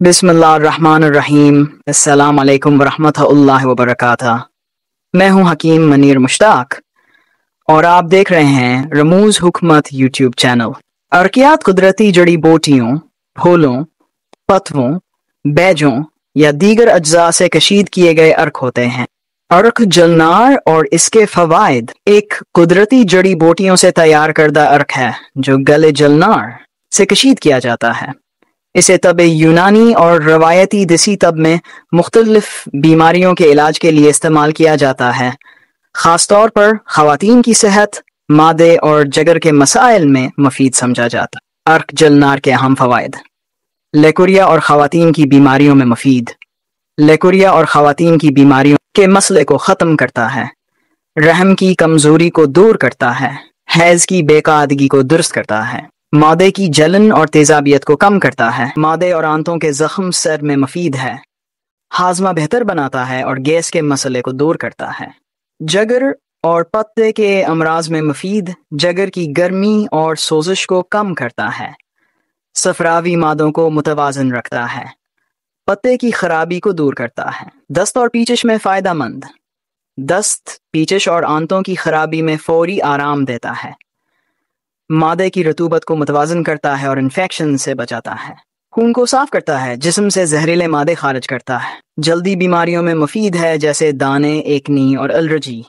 बिस्मिल्लाहिर्रहमानिर्रहीम। अस्सलाम वालेकुम वरहमतुल्लाहि वबरकातुहू। मैं हूं हकीम मनीर मुश्ताक और आप देख रहे हैं रमूज हुकमत यूट्यूब चैनल। अर्कियात कुदरती जड़ी बूटियों, फूलों, पत्तों, बैजों या दीगर अज्जा से कशीद किए गए अर्क होते हैं। अर्क जलनार और इसके फवाइद। एक कुदरती जड़ी बूटियों से तैयार करदा अर्क है जो गले जलनार से कशीद किया जाता है। इसे तब यूनानी और रवायती देसी तब में मुख्तलिफ बीमारियों के इलाज के लिए इस्तेमाल किया जाता है। ख़ास तौर पर ख़वातीन की सेहत, मादे और जगर के मसाइल में मुफीद समझा जाता है। अर्क जलनार के अहम फ़वाइद। लेकुरिया और ख़वातीन की बीमारियों में मुफीद। लेकुरिया और ख़वातीन की बीमारियों के मसले को ख़त्म करता है, रहम की कमज़ोरी को दूर करता है, हैज़ की बेकादगी को दुरुस्त करता है, मादे की जलन और तेजाबियत को कम करता है, मादे और आंतों के जख्म सर में मुफीद है, हाजमा बेहतर बनाता है और गैस के मसले को दूर करता है। जगर और पत्ते के अमराज में मुफीद, जगर की गर्मी और सोजिश को कम करता है, सफरावी मादों को मुतवाजन रखता है, पत्ते की खराबी को दूर करता है। दस्त और पीचिश में फ़ायदा मंद, दस्त, पीचिश और आंतों की खराबी में फौरी आराम देता है, मादे की रतूबत को मुतवाजन करता है और इन्फेक्शन से बचाता है, खून को साफ करता है, जिस्म से जहरीले मादे खारिज करता है, जल्दी बीमारियों में मुफीद है जैसे दाने, एकनी और एलर्जी,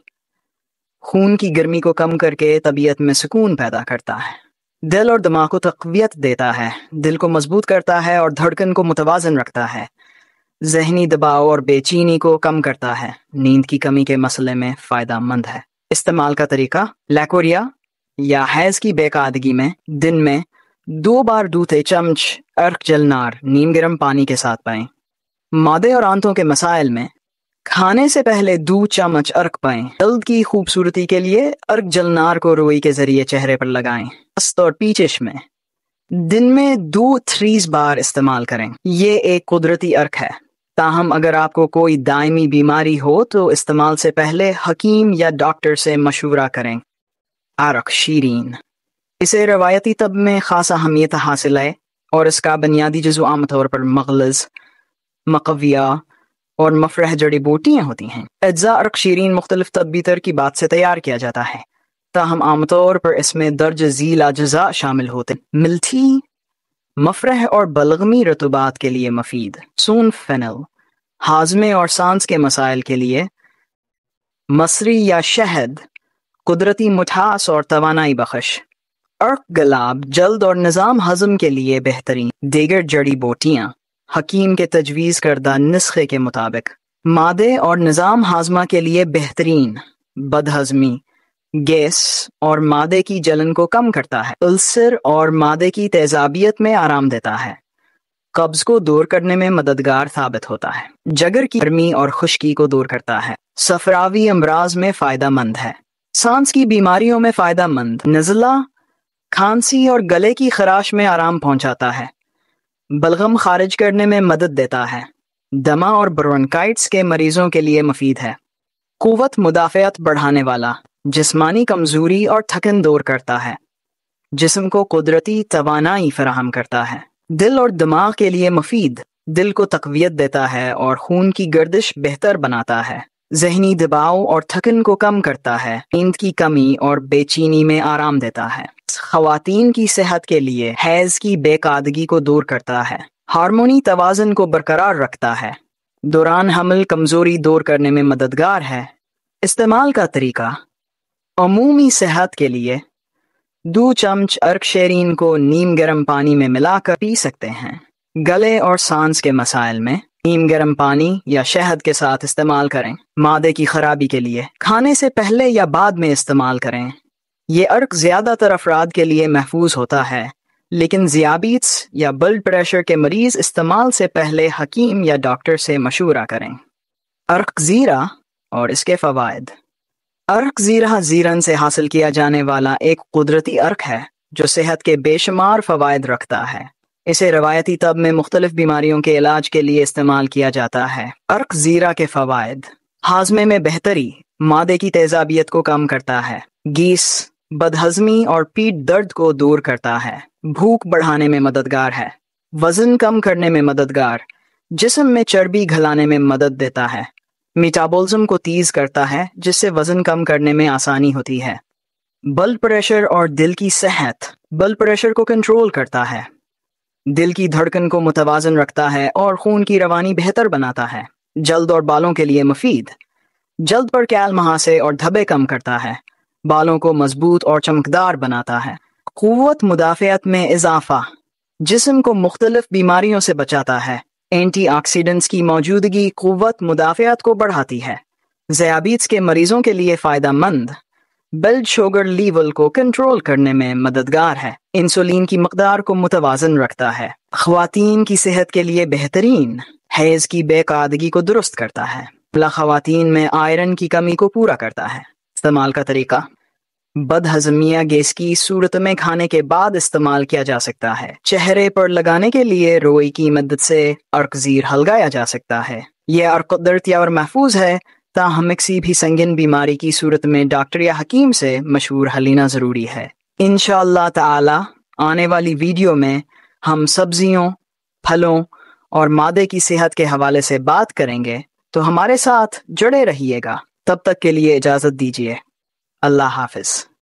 खून की गर्मी को कम करके तबीयत में सुकून पैदा करता है, दिल और दिमाग को तक़वियत देता है, दिल को मजबूत करता है और धड़कन को मुतवाजन रखता है, जहनी दबाव और बेचैनी को कम करता है, नींद की कमी के मसले में फ़ायदा मंद है। इस्तेमाल का तरीका। लेकोरिया या हैज़ की बेकादगी में दिन में 2 बार दूधे चम्च अर्क जलनार नीम गर्म पानी के साथ पाएं। मादे और आंतों के मसाइल में खाने से पहले 2 चम्मच अर्क पाएं। जल्द की खूबसूरती के लिए अर्क जलनार को रुई के जरिए चेहरे पर लगाएं। दस्त और पीचिश में दिन में 2-3 बार इस्तेमाल करें। ये एक कुदरती अर्क है, ताहम अगर आपको कोई दायमी बीमारी हो तो इस्तेमाल से पहले हकीम या डॉक्टर से मशवरा करें। अर्क शीरीन। इसे रवायती तब में खास अहमियत हासिल है और इसका बुनियादी जुज़्व आमतौर पर मगलज़, मकविया और मफरह जड़ी बूटियाँ होती हैं। अज्जा अर्क शीरीन मुख्तलिफ तब्बी तरकीबात से तैयार किया जाता है, ताहम आमतौर पर इसमें दर्ज झील अज्जा शामिल होते हैं। मिल्थी, मफरह और बलगमी रतूबात के लिए मुफीद। सून फेनल, हाजमे और सांस के मसाइल के लिए। मसरी या शहद, कुदरती मिठास और तवानाई बख्श। अर्क गुलाब, जल्द और निज़ाम हज़म के लिए बेहतरीन। दीगर जड़ी बूटियाँ, हकीम के तजवीज़ करदा नुस्खे के मुताबिक। मादे और निज़ाम हाजमा के लिए बेहतरीन, बदहज़मी, गैस और मादे की जलन को कम करता है, अल्सर और मादे की तेजाबियत में आराम देता है, कब्ज को दूर करने में मददगार साबित होता है, जगर की गर्मी और खुश्की को दूर करता है, सफरावी अमराज में फ़ायदा मंद है, सांस की बीमारियों में फ़ायदा मंद, नज़ला, खांसी और गले की खराश में आराम पहुंचाता है, बलगम खारिज करने में मदद देता है, दमा और ब्रोंकाइटिस के मरीजों के लिए मुफीद है, कुव्वत मुदाफ़ियत बढ़ाने वाला, जिस्मानी कमज़ोरी और थकन दूर करता है, जिस्म को कुदरती तवानाई फराहम करता है, दिल और दिमाग के लिए मुफीद, दिल को तक़वियत देता है और खून की गर्दिश बेहतर बनाता है, जहनी दबाव और थकन को कम करता है, नींद की कमी और बेचैनी में आराम देता है, ख़वातीन की सेहत के लिए हैज़ की बेकादगी को दूर करता है, हार्मोनी तवाज़न को बरकरार रखता है, दौरान हमल कमज़ोरी दूर करने में मददगार है। इस्तेमाल का तरीका। अमूमी सेहत के लिए 2 चम्च अर्क शीरीन को नीम गर्म पानी में मिलाकर पी सकते हैं। गले और सांस के मसाइल में नीम गर्म पानी या शहद के साथ इस्तेमाल करें। मादे की खराबी के लिए खाने से पहले या बाद में इस्तेमाल करें। ये अर्क ज़्यादातर अफराद के लिए महफूज होता है, लेकिन ज़ियाबीत्स या ब्लड प्रेशर के मरीज़ इस्तेमाल से पहले हकीम या डॉक्टर से मशवरा करें। अर्क ज़ीरा और इसके फ़वाइद। अर्क ज़ीरा ज़ीरन से हासिल किया जाने वाला एक कुदरती अर्क है जो सेहत के बेशुमार फ़वाइद रखता है। इसे रवायती तब में मुख्तलिफ बीमारियों के इलाज के लिए इस्तेमाल किया जाता है। अर्क ज़ीरा के फ़वाइद। हाजमे में बेहतरी, मादे की तेजाबियत को कम करता है, गीस, बदहज़मी और पीठ दर्द को दूर करता है, भूख बढ़ाने में मददगार है, वज़न कम करने में मददगार, जिस्म में चर्बी घलाने में मदद देता है, मेटाबॉलिज्म को तेज करता है जिससे वज़न कम करने में आसानी होती है। ब्लड प्रेशर और दिल की सेहत, ब्लड प्रेशर को कंट्रोल करता है, दिल की धड़कन को मुतवाज़न रखता है और खून की रवानी बेहतर बनाता है। जल्द और बालों के लिए मुफीद, जल्द पर कैल महासे और धब्बे कम करता है, बालों को मजबूत और चमकदार बनाता है। क़ुव्वत मुदाफ़ियत में इजाफा, जिस्म को मुख्तलिफ बीमारियों से बचाता है, एंटीऑक्सीडेंट्स की मौजूदगी क़ुव्वत मुदाफ़ियत को बढ़ाती है। ज़ियाबीत्स के मरीजों के लिए फ़ायदेमंद, ब्लड शुगर लेवल को कंट्रोल करने में मददगार है, इंसुलिन की मकदार को मुतवाज़न रखता है। ख़वातीन की सेहत के लिए बेहतरीन, हैज़ की बेकादगी को दुरुस्त करता है, ख़वातीन में आयरन की कमी को पूरा करता है। इस्तेमाल का तरीका, बदहज़मिया गैस की सूरत में खाने के बाद इस्तेमाल किया जा सकता है। चेहरे पर लगाने के लिए रोई की मदद से अर्क-ज़ीर हलगाया जा सकता है। यह अर्क कुदरती और महफूज है, ताहम किसी भी संगीन बीमारी की सूरत में डॉक्टर या हकीम से मशवूर हल लेना ज़रूरी है। इंशाअल्लाह ताला आने वाली वीडियो में हम सब्जियों, फलों और मादे की सेहत के हवाले से बात करेंगे, तो हमारे साथ जुड़े रहिएगा। तब तक के लिए इजाज़त दीजिए। अल्लाह हाफ़िज़।